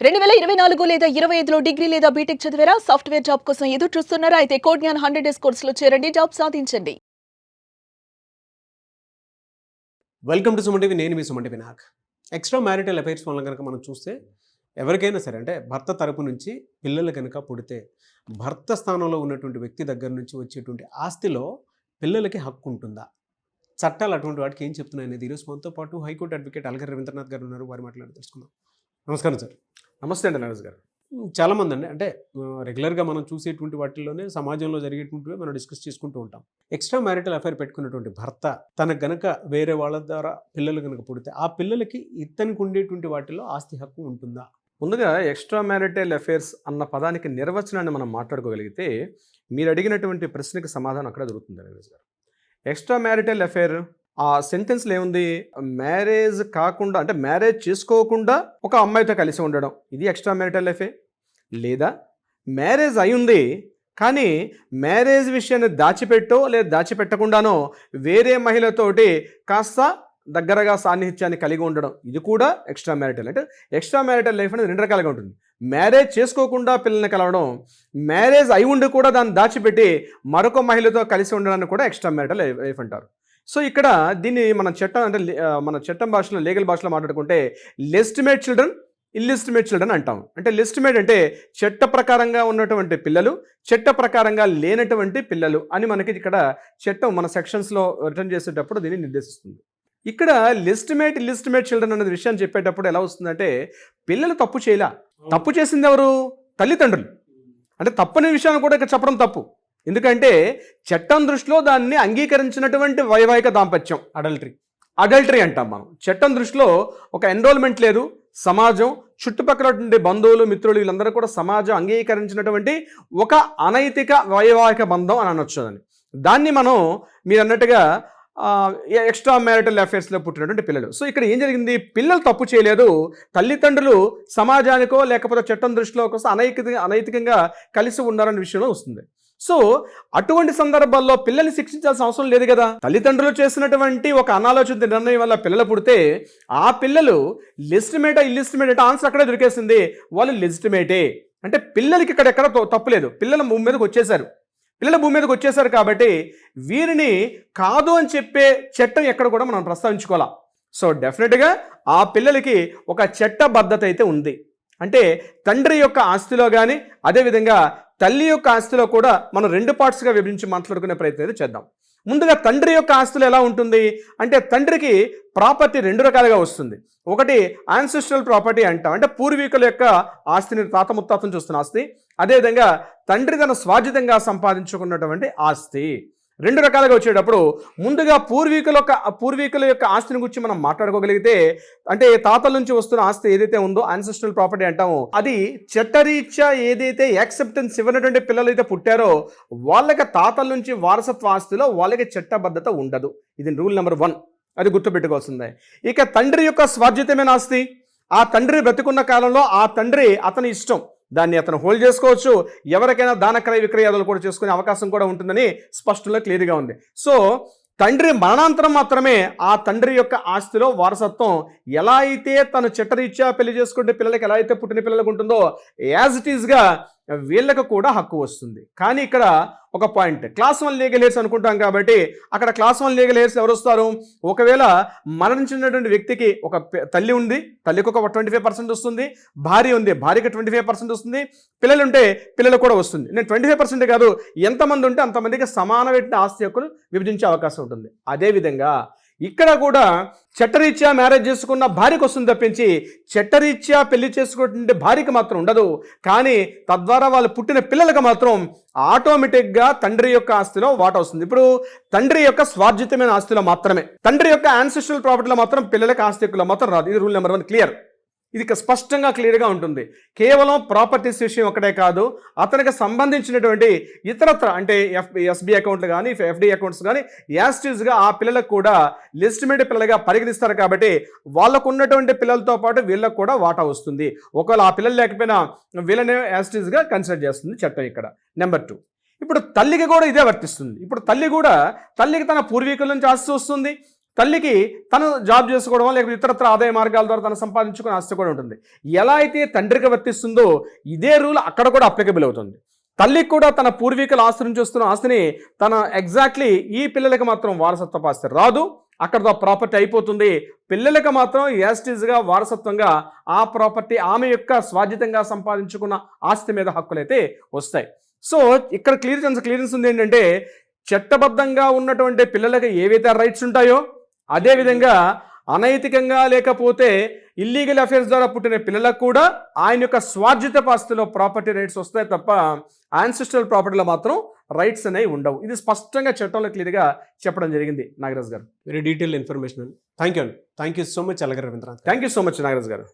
2024 లేదా 25లో డిగ్రీ లేదా బీటెక్ చదివారా? సాఫ్ట్‌వేర్ జాబ్ కోసం ఎదురు చూస్తున్నారా? అయితే కోడ్ జ్ఞాన్ 100 డేస్ కోర్సులో చేరండి, జాబ్ సాధించండి. Welcome to Suman TV. నేను మీ Suman TV. Extra marital affairs వల్ల కనుక మనం చూస్తే ఎవరికైనా సరే అంటే భర్త తరపు నుంచి పిల్లలు కనుక పుడితే భర్త స్థానంలో ఉన్నటువంటి వ్యక్తి దగ్గర నుంచి వచ్చేటువంటి ఆస్తిలో పిల్లలకి హక్కు ఉంటుందా? చట్టాలు అటువంటి వాటికి ఏం చెప్తున్నాయి అనేది ఈరోజు మనతో పాటు హైకోర్టు అడ్వకేట్ అలగర్ రవీంద్రనాథ్ గారు ఉన్నారు. వారి మాట్లాడి తెలుసుకుందాం. నమస్కారం సార్. నమస్తే అండి నరేష్ గారు. చాలామంది అండి అంటే రెగ్యులర్గా మనం చూసేటువంటి వాటిల్లోనే సమాజంలో జరిగేటువంటివి మనం డిస్కస్ చేసుకుంటూ ఉంటాం. ఎక్స్ట్రా మ్యారిటల్ అఫైర్ పెట్టుకున్నటువంటి భర్త తనకు గనక వేరే వాళ్ళ ద్వారా పిల్లలు కనుక పుడితే ఆ పిల్లలకి ఇతనికి ఉండేటువంటి వాటిలో ఆస్తి హక్కు ఉంటుందా? ముందుగా ఎక్స్ట్రా మ్యారిటల్ అఫైర్స్ అన్న పదానికి నిర్వచనాన్ని మనం మాట్లాడుకోగలిగితే మీరు అడిగినటువంటి ప్రశ్నకి సమాధానం అక్కడ దొరుకుతుంది నరేష్ గారు. ఎక్స్ట్రా మ్యారిటల్ అఫైర్ ఆ సెంటెన్స్లో ఏముంది? మ్యారేజ్ కాకుండా అంటే మ్యారేజ్ చేసుకోకుండా ఒక అమ్మాయితో కలిసి ఉండడం, ఇది ఎక్స్ట్రా మ్యారిటల్ అఫైర్. లేదా మ్యారేజ్ అయి ఉంది కానీ మ్యారేజ్ విషయాన్ని దాచిపెట్టో లేదా దాచిపెట్టకుండానో వేరే మహిళతోటి కాస్త దగ్గరగా సాన్నిహిత్యాన్ని కలిగి ఉండడం, ఇది కూడా ఎక్స్ట్రా మ్యారిటల్. అంటే ఎక్స్ట్రా మ్యారిటల్ లైఫ్ అనేది రెండు రకాలుగా ఉంటుంది. మ్యారేజ్ చేసుకోకుండా పిల్లల్ని కలవడం, మ్యారేజ్ అయి ఉండి కూడా దాన్ని దాచిపెట్టి మరొక మహిళతో కలిసి ఉండడాన్ని కూడా ఎక్స్ట్రా మ్యారిటల్ లైఫ్ అంటారు. సో ఇక్కడ దీన్ని మన చట్టం అంటే మన చట్టం భాషలో లీగల్ భాషలో మాట్లాడుకుంటే లెజిటిమేట్ చిల్డ్రన్, ఇల్లిజిటిమేట్ చిల్డ్రన్ అంటాం. అంటే లెజిటిమేట్ అంటే చట్ట ప్రకారంగా ఉన్నటువంటి పిల్లలు, చట్ట ప్రకారంగా లేనటువంటి పిల్లలు అని మనకి ఇక్కడ చట్టం మన సెక్షన్స్లో రిటర్న్ చేసేటప్పుడు దీన్ని నిర్దేశిస్తుంది. ఇక్కడ లెజిటిమేట్ ఇల్లిజిటిమేట్ చిల్డ్రన్ అనే విషయాన్ని చెప్పేటప్పుడు ఎలా వస్తుందంటే పిల్లలు తప్పు చేయలే, తప్పు చేసింది ఎవరు? తల్లిదండ్రులు. అంటే తప్పని విషయాన్ని కూడా ఇక్కడ చెప్పడం తప్పు. ఎందుకంటే చట్టం దృష్టిలో దాన్ని అంగీకరించినటువంటి వైవాహిక దాంపత్యం అడల్టరీ అంటాం మనం. చట్టం దృష్టిలో ఒక ఎన్రోల్మెంట్ లేదు, సమాజం చుట్టుపక్కల బంధువులు మిత్రులు వీళ్ళందరూ కూడా సమాజం అంగీకరించినటువంటి ఒక అనైతిక వైవాహిక బంధం అని అనొచ్చు. దాన్ని మనం మీరు అన్నట్టుగా ఎక్స్ట్రా మ్యారిటల్ అఫైర్స్లో పుట్టినటువంటి పిల్లలు. సో ఇక్కడ ఏం జరిగింది? పిల్లలు తప్పు చేయలేదు, తల్లిదండ్రులు సమాజానికో లేకపోతే చట్టం దృష్టిలో కోసం అనైతికంగా కలిసి ఉన్నారనే విషయంలో వస్తుంది. సో అటువంటి సందర్భాల్లో పిల్లల్ని శిక్షించాల్సిన అవసరం లేదు కదా. తల్లిదండ్రులు చేసినటువంటి ఒక అనాలోచిత నిర్ణయం వల్ల పిల్లలు పుడితే ఆ పిల్లలు లెజిటిమేటా ఇల్లిజిటిమేట్ అంటే ఆన్సర్ అక్కడే దొరికేసింది. వాళ్ళు లెజిటిమేటే. అంటే పిల్లలకి ఇక్కడ ఎక్కడ తప్పులేదు, పిల్లల భూమి మీదకి వచ్చేసారు కాబట్టి వీరిని కాదు అని చెప్పే చట్టం ఎక్కడ కూడా మనం ప్రస్తావించుకోవాలా. సో డెఫినెట్గా ఆ పిల్లలకి ఒక చట్టబద్ధత అయితే ఉంది. అంటే తండ్రి యొక్క ఆస్తిలో కానీ అదేవిధంగా తల్లి యొక్క ఆస్తిలో కూడా మనం రెండు పార్ట్స్గా విభజించి మాట్లాడుకునే ప్రయత్నం అయితే చేద్దాం. ముందుగా తండ్రి యొక్క ఆస్తులు ఎలా ఉంటుంది అంటే తండ్రికి ప్రాపర్టీ రెండు రకాలుగా వస్తుంది. ఒకటి యాన్సెస్ట్రల్ ప్రాపర్టీ అంటాం, అంటే పూర్వీకుల యొక్క ఆస్తిని తాత ముత్తాతను చూస్తున్న ఆస్తి. అదేవిధంగా తండ్రి తన స్వార్జితంగా సంపాదించుకున్నటువంటి ఆస్తి. రెండు రకాలుగా వచ్చేటప్పుడు ముందుగా పూర్వీకుల యొక్క ఆస్తిని గురించి మనం మాట్లాడుకోగలిగితే అంటే తాతల నుంచి వస్తున్న ఆస్తి ఏదైతే ఉందో యాన్సెస్ట్రల్ ప్రాపర్టీ అంటామో అది చట్టరీత్యా ఏదైతే యాక్సెప్టెన్స్ ఇవ్వనటువంటి పిల్లలు అయితే పుట్టారో వాళ్ళకి తాతల నుంచి వారసత్వ ఆస్తిలో వాళ్ళకి చట్టబద్ధత ఉండదు. ఇది రూల్ నెంబర్ 1, అది గుర్తుపెట్టుకోవాల్సిందే. ఇక తండ్రి యొక్క స్వార్జితమైన ఆస్తి, ఆ తండ్రి బ్రతికున్న కాలంలో ఆ తండ్రి అతని ఇష్టం, దాన్ని అతను హోల్డ్ చేసుకోవచ్చు, ఎవరికైనా దాన క్రయ విక్రయాలు కూడా చేసుకునే అవకాశం కూడా ఉంటుందని స్పష్టంగా క్లియర్గా ఉంది. సో తండ్రి మరణాంతరం మాత్రమే ఆ తండ్రి యొక్క ఆస్తిలో వారసత్వం ఎలా అయితే తను చట్టరీత్యా పెళ్లి చేసుకుంటే పిల్లలకి ఎలా అయితే పుట్టిన పిల్లలకు ఉంటుందో యాజ్ ఇట్ ఈస్గా వీళ్ళకు కూడా హక్కు వస్తుంది. కానీ ఇక్కడ ఒక పాయింట్, క్లాస్ 1 లీగల్ హెయిర్స్ అనుకుంటాం కాబట్టి అక్కడ క్లాస్ 1 లీగల్ హెయిర్స్ ఎవరు వస్తారు? ఒకవేళ మరణించినటువంటి వ్యక్తికి ఒక తల్లి ఉంది, తల్లికి ఒక 25% వస్తుంది, భార్య ఉంది, భార్యకి 25% వస్తుంది, పిల్లలు ఉంటే పిల్లలు కూడా వస్తుంది. నేను 25% కాదు, ఎంతమంది ఉంటే అంతమందికి సమానమైన ఆస్తి హక్కులు విభజించే అవకాశం ఉంటుంది. అదేవిధంగా ఇక్కడ కూడా చట్టరీత్యా మ్యారేజ్ చేసుకున్న భార్యకు వస్తుంది తప్పించి చట్టరీత్యా పెళ్లి చేసుకునే భార్యకి మాత్రం ఉండదు. కానీ తద్వారా వాళ్ళు పుట్టిన పిల్లలకు మాత్రం ఆటోమేటిక్గా తండ్రి యొక్క ఆస్తిలో వాటా వస్తుంది. ఇప్పుడు తండ్రి యొక్క స్వార్జితమైన ఆస్తిలో మాత్రమే, తండ్రి యొక్క యాన్సెస్ట్రల్ ప్రాపర్టీలో మాత్రం పిల్లలకి ఆస్తి హక్కులో మాత్రం రాదు. ఇది రూల్ నెంబర్ 1 క్లియర్. ఇది స్పష్టంగా క్లియర్గా ఉంటుంది. కేవలం ప్రాపర్టీస్ విషయం ఒకటే కాదు, అతనికి సంబంధించినటువంటి ఇతరత్ర అంటే ఎస్బీ అకౌంట్లు కానీ ఎఫ్డి అకౌంట్స్ కానీ యాస్టీస్గా ఆ పిల్లలకు కూడా లెజిటిమేట్ పిల్లలుగా పరిగణిస్తారు. కాబట్టి వాళ్ళకు ఉన్నటువంటి పిల్లలతో పాటు వీళ్ళకు కూడా వాటా వస్తుంది. ఒకవేళ ఆ పిల్లలు లేకపోయినా వీళ్ళనే యాస్టీస్గా కన్సిడర్ చేస్తుంది చట్టం ఇక్కడ. నెంబర్ 2, ఇప్పుడు తల్లికి కూడా ఇదే వర్తిస్తుంది. ఇప్పుడు తల్లికి తన పూర్వీకుల నుంచి ఆస్తి వస్తుంది, తల్లికి తను జాబ్ చేసుకోవడం లేకపోతే ఇతరత్ర ఆదాయ మార్గాల ద్వారా తను సంపాదించుకునే ఆస్తి కూడా ఉంటుంది. ఎలా అయితే తండ్రికి వర్తిస్తుందో ఇదే రూల్ అక్కడ కూడా అప్లికబుల్ అవుతుంది. తల్లికి కూడా తన పూర్వీకుల ఆస్తి నుంచి వస్తున్న ఆస్తిని తన ఎగ్జాక్ట్లీ ఈ పిల్లలకి మాత్రం వారసత్వ ఆస్తి రాదు, అక్కడతో ప్రాపర్టీ అయిపోతుంది. పిల్లలకి మాత్రం యాస్టీజ్గా వారసత్వంగా ఆ ప్రాపర్టీ ఆమె యొక్క స్వాధీనంగా సంపాదించుకున్న ఆస్తి మీద హక్కులైతే వస్తాయి. సో ఇక్కడ క్లియరెన్స్ ఉంది ఏంటంటే, చట్టబద్ధంగా ఉన్నటువంటి పిల్లలకి ఏవైతే రైట్స్ ఉంటాయో అదేవిధంగా అనైతికంగా లేకపోతే ఇల్లీగల్ అఫేర్స్ ద్వారా పుట్టిన పిల్లలకు కూడా ఆయన యొక్క స్వార్జిత ఆస్తిలో ప్రాపర్టీ రైట్స్ వస్తాయి తప్ప యాన్సిస్ట్రల్ ప్రాపర్టీలో మాత్రం రైట్స్ అనేవి ఉండవు. ఇది స్పష్టంగా చట్టంలో క్లియర్గా చెప్పడం జరిగింది Nagaraj garu. Very detail information. Thank you so much Alagar Ravindranath. Thank you so much Nagaraj గారు.